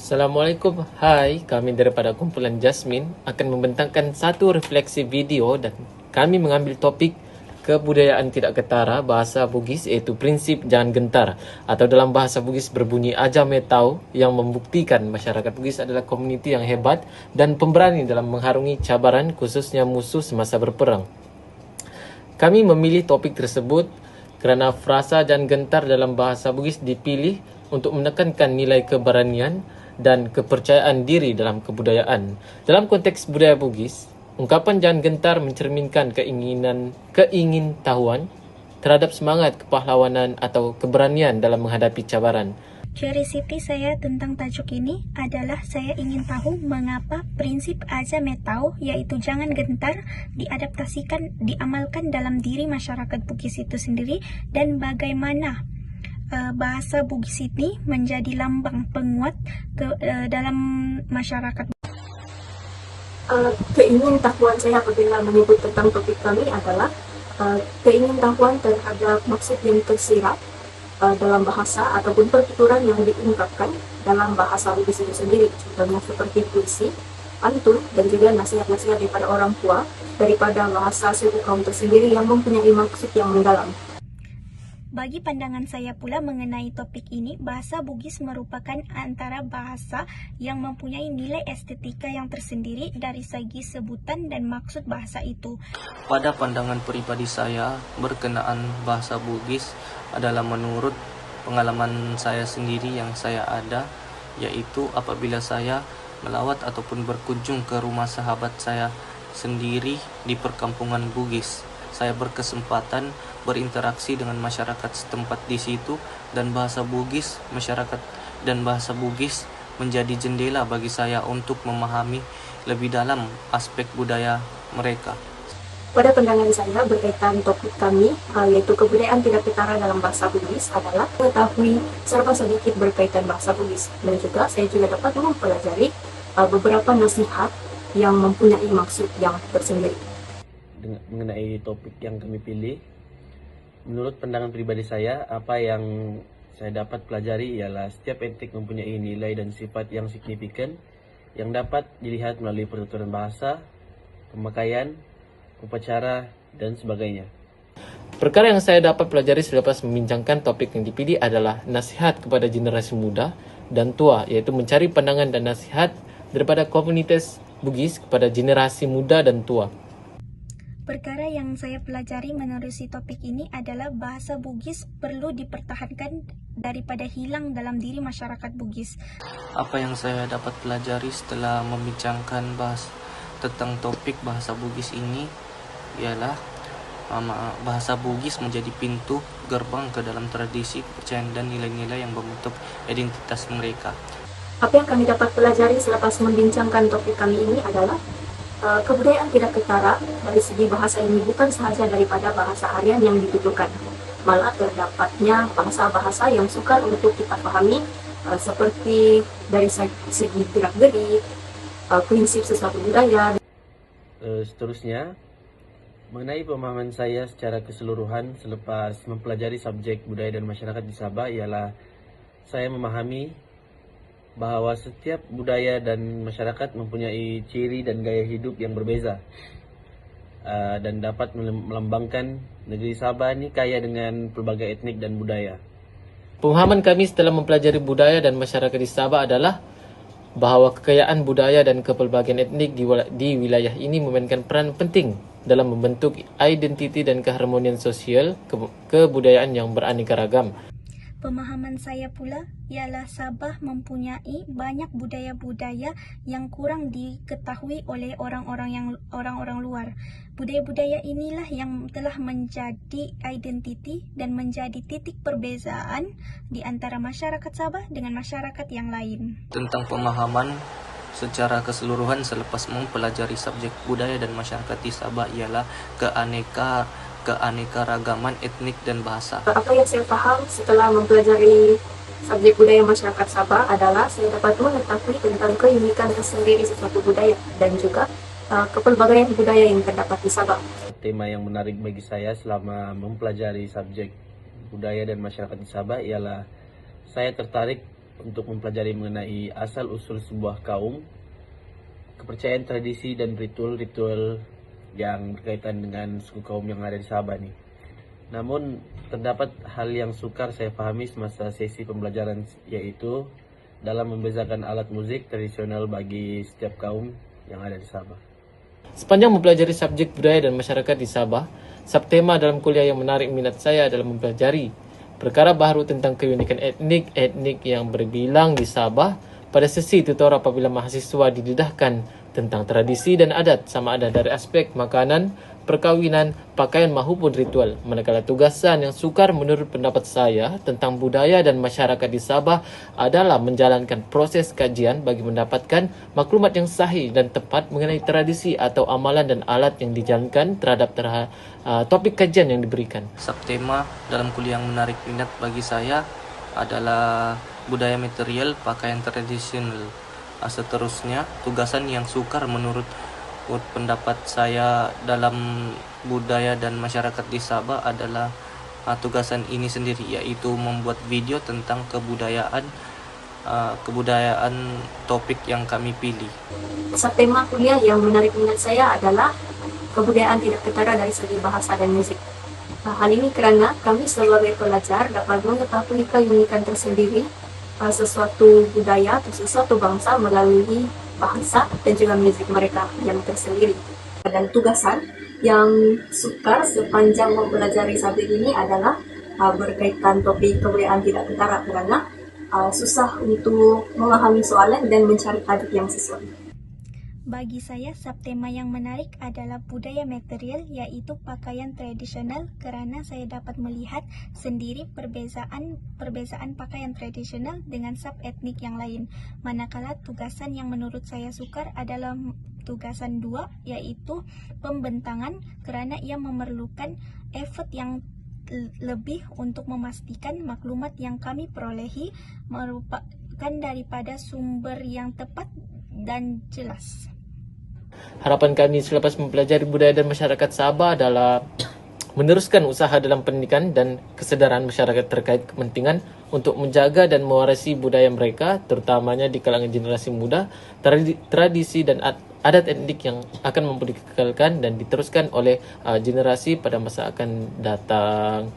Assalamualaikum, hai, kami daripada kumpulan Jasmine akan membentangkan satu refleksi video dan kami mengambil topik kebudayaan tidak ketara bahasa Bugis iaitu prinsip jangan gentar atau dalam bahasa Bugis berbunyi aja metau yang membuktikan masyarakat Bugis adalah komuniti yang hebat dan pemberani dalam mengharungi cabaran khususnya musuh semasa berperang. Kami memilih topik tersebut kerana frasa jangan gentar dalam bahasa Bugis dipilih untuk menekankan nilai keberanian dan kepercayaan diri dalam kebudayaan. Dalam konteks budaya Bugis, ungkapan jangan gentar mencerminkan keingintahuan terhadap semangat kepahlawanan atau keberanian dalam menghadapi cabaran. Curiosity saya tentang tajuk ini adalah saya ingin tahu mengapa prinsip aja metau yaitu jangan gentar diamalkan dalam diri masyarakat Bugis itu sendiri dan bagaimana bahasa Bugis ini menjadi lambang penguat dalam masyarakat. Keingintahuan saya apabila menyebut tentang topik kami adalah keingintahuan terhadap maksud yang tersirat dalam bahasa ataupun pertuturan yang diungkapkan dalam bahasa Bugis itu sendiri, contohnya seperti puisi, pantun, dan juga nasihat-nasihat daripada orang tua daripada bahasa suku kaum tersendiri yang mempunyai maksud yang mendalam. Bagi pandangan saya pula mengenai topik ini, bahasa Bugis merupakan antara bahasa yang mempunyai nilai estetika yang tersendiri dari segi sebutan dan maksud bahasa itu. Pada pandangan pribadi saya berkenaan bahasa Bugis adalah menurut pengalaman saya sendiri yang saya ada, yaitu apabila saya melawat ataupun berkunjung ke rumah sahabat saya sendiri di perkampungan Bugis. Saya berkesempatan berinteraksi dengan masyarakat setempat di situ dan bahasa Bugis menjadi jendela bagi saya untuk memahami lebih dalam aspek budaya mereka. Pada pandangan saya berkaitan topik kami yaitu kebudayaan tidak ketara dalam bahasa Bugis adalah mengetahui serba sedikit berkaitan bahasa Bugis, dan juga saya juga dapat mempelajari beberapa nasihat yang mempunyai maksud yang tersendiri. Mengenai topik yang kami pilih, menurut pandangan pribadi saya, apa yang saya dapat pelajari ialah setiap etnik mempunyai nilai dan sifat yang signifikan yang dapat dilihat melalui pertuturan bahasa, pemakaian, upacara, dan sebagainya. Perkara yang saya dapat pelajari selepas membincangkan topik yang dipilih adalah nasihat kepada generasi muda dan tua, iaitu mencari pandangan dan nasihat daripada komunitas Bugis kepada generasi muda dan tua. Perkara yang saya pelajari menerusi topik ini adalah bahasa Bugis perlu dipertahankan daripada hilang dalam diri masyarakat Bugis. Apa yang saya dapat pelajari setelah membincangkan tentang topik bahasa Bugis ini ialah bahasa Bugis menjadi pintu gerbang ke dalam tradisi, kepercayaan, dan nilai-nilai yang membentuk identitas mereka. Apa yang kami dapat pelajari selepas membincangkan topik kami ini adalah kebudayaan tidak ketara dari segi bahasa ini bukan sahaja daripada bahasa harian yang dituturkan, malah terdapatnya bahasa-bahasa yang sukar untuk kita pahami seperti dari segi gerak-gerik, prinsip sesuatu budaya. Seterusnya, mengenai pemahaman saya secara keseluruhan selepas mempelajari subjek budaya dan masyarakat di Sabah ialah saya memahami bahwa setiap budaya dan masyarakat mempunyai ciri dan gaya hidup yang berbeza dan dapat melambangkan negeri Sabah ini kaya dengan pelbagai etnik dan budaya. Pemahaman kami setelah mempelajari budaya dan masyarakat di Sabah adalah bahawa kekayaan budaya dan kepelbagaian etnik di wilayah ini memainkan peran penting dalam membentuk identiti dan keharmonian sosial kebudayaan yang beraneka ragam. Pemahaman saya pula ialah Sabah mempunyai banyak budaya-budaya yang kurang diketahui oleh orang-orang luar. Budaya-budaya inilah yang telah menjadi identiti dan menjadi titik perbezaan di antara masyarakat Sabah dengan masyarakat yang lain. Tentang pemahaman secara keseluruhan selepas mempelajari subjek budaya dan masyarakat di Sabah ialah keanekaragaman etnik dan bahasa. Apa yang saya paham setelah mempelajari subjek budaya masyarakat Sabah adalah saya dapat mengetahui tentang keunikan tersendiri sesuatu budaya dan juga kepelbagaian budaya yang terdapat di Sabah. Tema yang menarik bagi saya selama mempelajari subjek budaya dan masyarakat di Sabah ialah saya tertarik untuk mempelajari mengenai asal-usul sebuah kaum, kepercayaan, tradisi, dan ritual-ritual yang berkaitan dengan suku kaum yang ada di Sabah nih. Namun terdapat hal yang sukar saya pahami semasa sesi pembelajaran, yaitu dalam membezakan alat musik tradisional bagi setiap kaum yang ada di Sabah. Sepanjang mempelajari subjek budaya dan masyarakat di Sabah, subtema dalam kuliah yang menarik minat saya adalah mempelajari perkara baru tentang keunikan etnik yang berbilang di Sabah. Pada sesi tutor apabila mahasiswa didedahkan tentang tradisi dan adat sama ada dari aspek makanan, perkawinan, pakaian maupun ritual. Manakala tugasan yang sukar menurut pendapat saya tentang budaya dan masyarakat di Sabah adalah menjalankan proses kajian bagi mendapatkan maklumat yang sahih dan tepat mengenai tradisi atau amalan dan alat yang dijalankan terhadap topik kajian yang diberikan. Subtema dalam kuliah yang menarik minat bagi saya adalah budaya material, pakaian tradisional. Seterusnya, tugasan yang sukar menurut pendapat saya dalam budaya dan masyarakat di Sabah adalah tugasan ini sendiri, yaitu membuat video tentang kebudayaan topik yang kami pilih. Subtema kuliah yang menarik minat saya adalah kebudayaan tidak ketara dari segi bahasa dan musik. Hal ini karena kami sebagai pelajar dapat mengetahui keunikan tersendiri sesuatu budaya atau sesuatu bangsa melalui bahasa dan juga musik mereka yang tersendiri. Dan tugasan yang sukar sepanjang mempelajari subjek ini adalah berkaitan topik kebudayaan tidak ketara karena susah untuk memahami soalan dan mencari topik yang sesuai. Bagi saya, subtema yang menarik adalah budaya material, yaitu pakaian tradisional, karena saya dapat melihat sendiri perbezaan pakaian tradisional dengan sub-etnik yang lain. Manakala tugasan yang menurut saya sukar adalah tugasan 2, yaitu pembentangan, karena ia memerlukan effort yang lebih untuk memastikan maklumat yang kami perolehi merupakan daripada sumber yang tepat dan jelas. Harapan kami selepas mempelajari budaya dan masyarakat Sabah adalah meneruskan usaha dalam pendidikan dan kesedaran masyarakat terkait kepentingan untuk menjaga dan mewarisi budaya mereka, terutamanya di kalangan generasi muda, tradisi dan adat etnik yang akan mampu dikekalkan dan diteruskan oleh generasi pada masa akan datang.